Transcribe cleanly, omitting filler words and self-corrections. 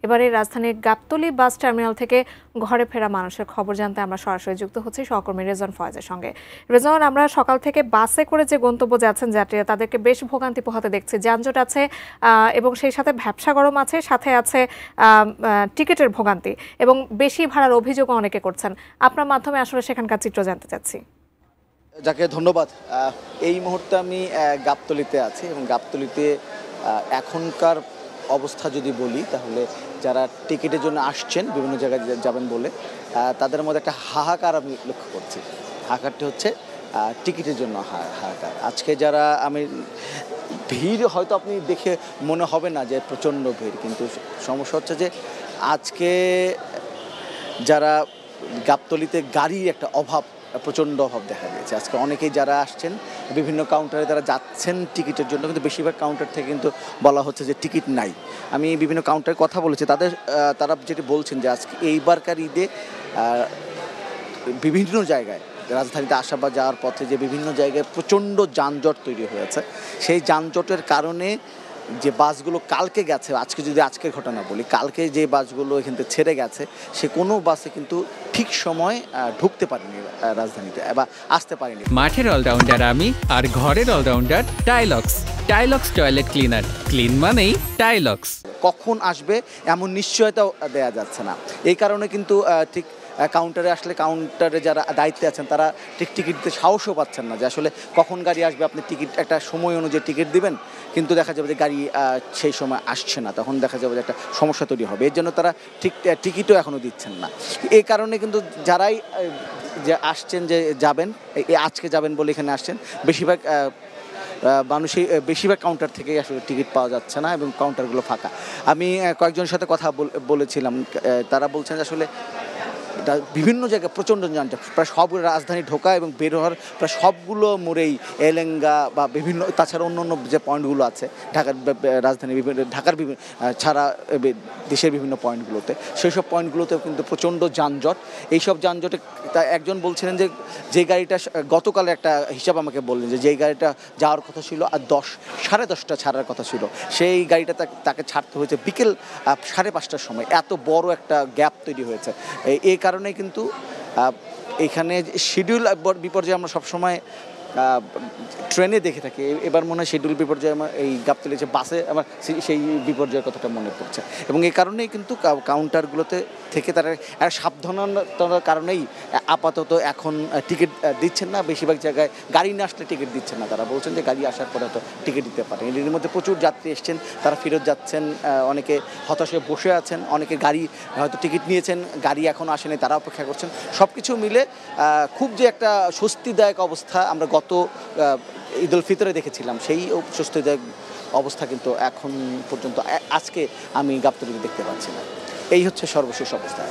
এবারে রাজধানীর Gabtali bus terminal থেকে ঘরে ফেরা মানুষের খবর জানতে আমরা সরাসরি যুক্ত হচ্ছি সহকর্মী রেজন ফয়েজের সঙ্গে। রেজন, আমরা সকাল থেকে বাসে করে যে গন্তব্য যাচ্ছেন যাত্রীরা, তাদেরকে বেশ ভোগান্তি পোহাতে দেখছি। যানজট আছে এবং সেই সাথে ব্যবসা গরম আছে, সাথে আছে টিকিটের ভোগান্তি এবং বেশি ভাড়ার অভিযোগও অনেকে করছেন। আপনার মাধ্যমে আসলে সেখানকার চিত্র জানতে চাচ্ছি। যাকে ধন্যবাদ। এই মুহূর্তে আমি গাবতলীতে আছি এবং গাবতলীতে এখনকার অবস্থা যদি বলি তাহলে যারা টিকিটের জন্য আসছেন বিভিন্ন জায়গায় যাবেন বলে তাদের মধ্যে একটা হাহাকার আমি লক্ষ্য করছি। হাহাকারটি হচ্ছে টিকিটের জন্য হাহাকার। আজকে যারা আমি ভিড় হয়তো আপনি দেখে মনে হবে না যে প্রচণ্ড ভিড়, কিন্তু সমস্যা হচ্ছে যে আজকে যারা গাবতলীতে গাড়ির একটা প্রচণ্ড অভাব দেখা গেছে। আজকে অনেকেই যারা আসছেন বিভিন্ন কাউন্টারে তারা যাচ্ছেন টিকিটের জন্য, কিন্তু বেশিরভাগ কাউন্টার থেকে কিন্তু বলা হচ্ছে যে টিকিট নাই। আমি বিভিন্ন কাউন্টারে কথা বলেছি, তারা যেটি বলছেন যে আজকে এইবারকার ঈদে বিভিন্ন জায়গায় রাজধানীতে আসা বা যাওয়ার পথে যে বিভিন্ন জায়গায় প্রচণ্ড যানজট তৈরি হয়েছে। সেই যানজটের কারণে যে বাসগুলো কালকে গেছে, আজকের ঘটনা বলি, কালকে যে বাসগুলো এখান থেকে ছেড়ে গেছে সে কোনো বাসে কিন্তু ঠিক সময় ঢুকতে পারেনি রাজধানীতে বা আসতে পারেনি। মাঠের অলরাউন্ডার আমি, আর ঘরের allrounder Tilex. Tilex toilet cleaner, clean মানেই টাইলক্স। কখন আসবে এমন নিশ্চয়তা দেওয়া যাচ্ছে না। এই কারণে কিন্তু ঠিক কাউন্টারে আসলে কাউন্টারে যারা দায়িত্বে আছেন তারা ঠিক টিকিট দিতে সাহসও পাচ্ছেন না যে আসলে কখন গাড়ি আসবে। আপনি টিকিট একটা সময় অনুযায়ী টিকিট দিবেন, কিন্তু দেখা যাবে যে গাড়ি সেই সময় আসছে না, তখন দেখা যাবে যে একটা সমস্যা তৈরি হবে। এর জন্য তারা ঠিক টিকিটও এখনও দিচ্ছেন না। এই কারণে কিন্তু যারাই যে আসছেন যে যাবেন, আজকে যাবেন বলে এখানে আসছেন, বেশিরভাগ কাউন্টার থেকেই আসলে টিকিট পাওয়া যাচ্ছে না এবং কাউন্টারগুলো ফাঁকা। আমি কয়েকজনের সাথে কথা বলেছিলাম, তারা বলছেন যে আসলে বিভিন্ন জায়গায় প্রচণ্ড যানজট, প্রায় সব রাজধানী ঢোকা এবং বের হওয়ার প্রায় সবগুলো মোড়েই এলেঙ্গা বা বিভিন্ন, তাছাড়া অন্য যে পয়েন্টগুলো আছে ঢাকার বিভিন্ন ছাড়া দেশের বিভিন্ন পয়েন্টগুলোতে, সেই সব পয়েন্টগুলোতেও কিন্তু প্রচণ্ড যানজট। এইসব যানজটে একজন বলছিলেন যে গাড়িটা গতকাল একটা হিসাব আমাকে বললেন যে যেই গাড়িটা যাওয়ার কথা ছিল আর 10-10:30 ছাড়ার কথা ছিল, সেই গাড়িটা তাকে ছাড়তে হয়েছে বিকেল 5:30টার সময়। এত বড় একটা গ্যাপ তৈরি হয়েছে। এই কারণে কিন্তু এখানে শিডিউল বিপর্যয় আমরা সবসময় ট্রেনে দেখে থাকি, এবার মনে হয় শিডিউল বিপর্যয় আমার এই গাবতলী যে বাসে আমার সেই বিপর্যয়ের কথাটা মনে পড়ছে। এবং এই কারণেই কিন্তু কাউন্টারগুলোতে থেকে তারা সাবধানতার কারণেই আপাতত এখন টিকিট দিচ্ছেন না। বেশিরভাগ জায়গায় গাড়ি না আসলে টিকিট দিচ্ছেন না। তারা বলছেন যে গাড়ি আসার পরে হয়তো টিকিট দিতে পারেন। এর মধ্যে প্রচুর যাত্রী এসছেন, তারা ফেরত যাচ্ছেন, অনেকে হতাশে বসে আছেন, অনেকে গাড়ি হয়তো টিকিট নিয়েছেন, গাড়ি এখনও আসেনি, তারা অপেক্ষা করছেন। সব কিছু মিলে খুব যে একটা স্বস্তিদায়ক অবস্থা আমরা গত ঈদ উল ফিতরে দেখেছিলাম, সেই স্বস্তিদায়ক অবস্থা কিন্তু এখন পর্যন্ত আজকে আমি গাবতলীতে দেখতে পাচ্ছি না। এই হচ্ছে সর্বশেষ অবস্থা।